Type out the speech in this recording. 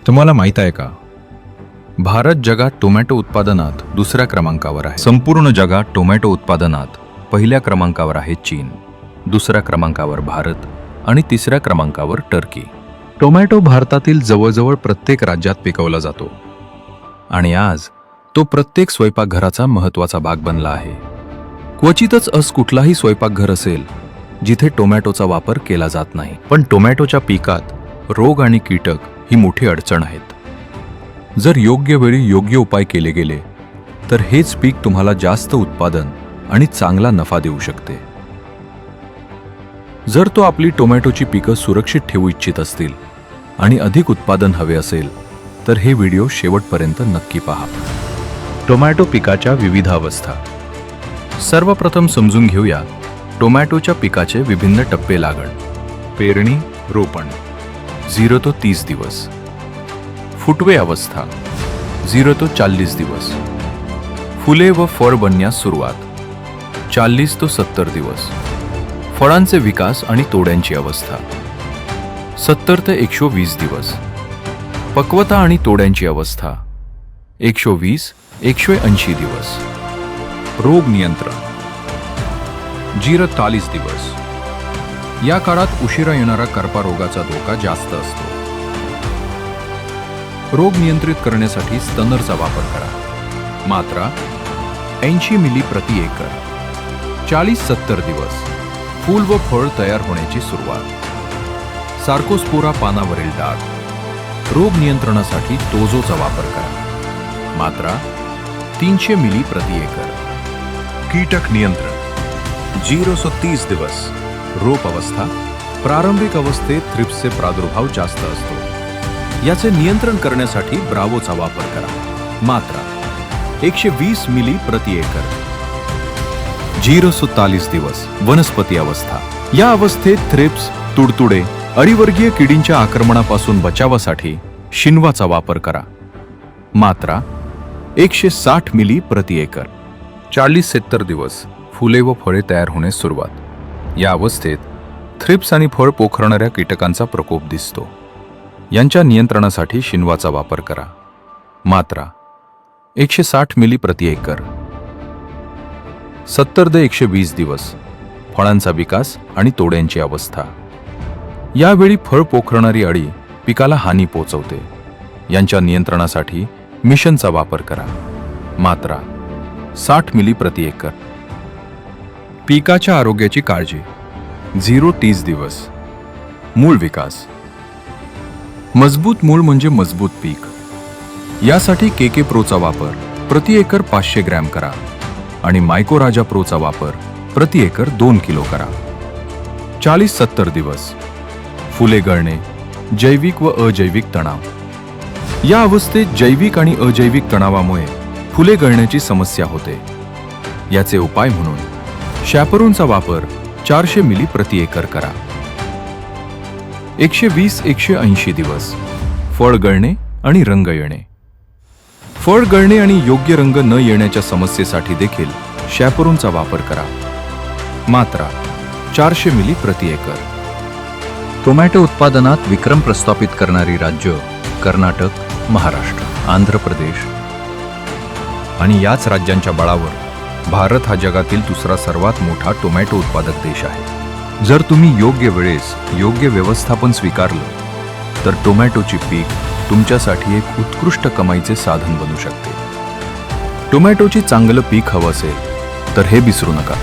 तुम्हाला माहित आहे का, भारत जगात टोमॅटो उत्पादनात दुसऱ्या क्रमांकावर आहे. संपूर्ण जगात टोमॅटो उत्पादनात पहिल्या क्रमांकावर आहे चीन, दुसऱ्या क्रमांकावर भारत आणि तिसऱ्या क्रमांकावर टर्की. टोमॅटो भारतातील जवळजवळ प्रत्येक राज्यात पिकवला जातो आणि आज तो प्रत्येक स्वयंपाकघराचा महत्त्वाचा भाग बनला आहे. क्वचितच असं कुठलाही स्वयंपाकघर असेल जिथे टोमॅटोचा वापर केला जात नाही. पण टोमॅटोच्या पिकात रोग आणि कीटक ही मोठी अडचण आहेत. जर योग्य वेळी योग्य उपाय केले गेले तर हेच पीक तुम्हाला जास्त उत्पादन आणि चांगला नफा देऊ शकते. जर तो आपली टोमॅटोची पिकं सुरक्षित ठेवू इच्छित असतील आणि अधिक उत्पादन हवे असेल तर हे व्हिडिओ शेवटपर्यंत नक्की पहा. टोमॅटो पिकाच्या विविध अवस्था. सर्वप्रथम समजून घेऊया टोमॅटोच्या पिकाचे विभिन्न टप्पे. लागण, पेरणी, रोपण 0 ते 30 दिवस. फुटवे अवस्था 0 ते 40 दिवस. फुले व फळ बनण्यास सुरुवात 40 ते 70 दिवस. फळांचे विकास आणि तोड्यांची अवस्था 70 ते 120 दिवस. पक्वता आणि तोड्यांची अवस्था 120-180 दिवस. रोग नियंत्रण 0 ते 40 दिवस. या काळात उशिरा येणारा करपा रोगाचा धोका जास्त असतो. रोग नियंत्रित करण्यासाठी स्टनरचा वापर करा. मात्रा 80 मिली प्रति एकर. 40-70 दिवस. फूल व फळ तयार होण्याची सुरुवात. सार्कोस्पोरा पानावरील डाग. रोग नियंत्रणासाठी टोझोचा वापर करा. मात्रा 300 मिली प्रति एकर. कीटक नियंत्रण 0 ते 30 दिवस. रोप अवस्था. प्रारंभिक अवस्थेत थ्रिप्सचे प्रादुर्भाव जास्त असतो. याचे नियंत्रण करण्यासाठी ब्रावोचा वापर करा. मात्रा 120 मिली प्रति एकर. 0 ते 40 दिवस. वनस्पती अवस्था. या अवस्थेत थ्रिप्स, तुडतुडे, अळीवर्गीय किडींच्या आक्रमणापासून बचावासाठी शिनवाचा वापर करा. मात्रा 160 मिली प्रति एकर. 40-70 दिवस. फुले व फळे तयार होण्यास सुरुवात. या अवस्थेत थ्रिप्स आणि फळ पोखरणाऱ्या कीटकांचा प्रकोप दिसतो. यांच्या नियंत्रणासाठी शिनवाचा वापर करा. मात्रा 160 मिली प्रति एकर. 70 ते 120 दिवस. फळांचा विकास आणि तोड्यांची अवस्था. यावेळी फळ पोखरणारी अळी पिकाला हानी पोहोचवते. यांच्या नियंत्रणासाठी मिशनचा वापर करा. मात्रा 60 मिली प्रति एकर. पिकाच्या आरोग्याची काळजी 0 ते 30 दिवस. मूळ विकास. मजबूत मूळ म्हणजे मजबूत पीक. यासाठी केके प्रोचा वापर प्रति एकर 500 ग्रॅम करा आणि मायकोराजा प्रोचा वापर प्रति एकर 2 किलो करा. 40-70 दिवस. फुले गळणे, जैविक व अजैविक तणाव. या अवस्थेत जैविक आणि अजैविक तणावामुळे फुले गळण्याची समस्या होते. याचे उपाय म्हणून शॅपरोनचा वापर 400 मिली प्रति एकर करा. 120-180 दिवस. फळ गळणे आणि रंग येणे. फळ गळणे आणि योग्य रंग न येण्याच्या समस्येसाठी देखील शॅपरोनचा वापर करा. मात्रा 400 मिली प्रति एकर. टोमॅटो उत्पादनात विक्रम प्रस्थापित करणारी राज्य कर्नाटक, महाराष्ट्र, आंध्र प्रदेश आणि याच राज्यांच्या बळावर भारत हा जगातील दुसरा सर्वात मोठा टोमॅटो उत्पादक देश आहे. जर तुम्ही योग्य वेळेस योग्य व्यवस्थापन स्वीकारलं तर टोमॅटोची पीक तुमच्यासाठी एक उत्कृष्ट कमाईचे साधन बनू शकते. टोमॅटोची चांगलं पीक हवं असेल तर हे विसरू नका.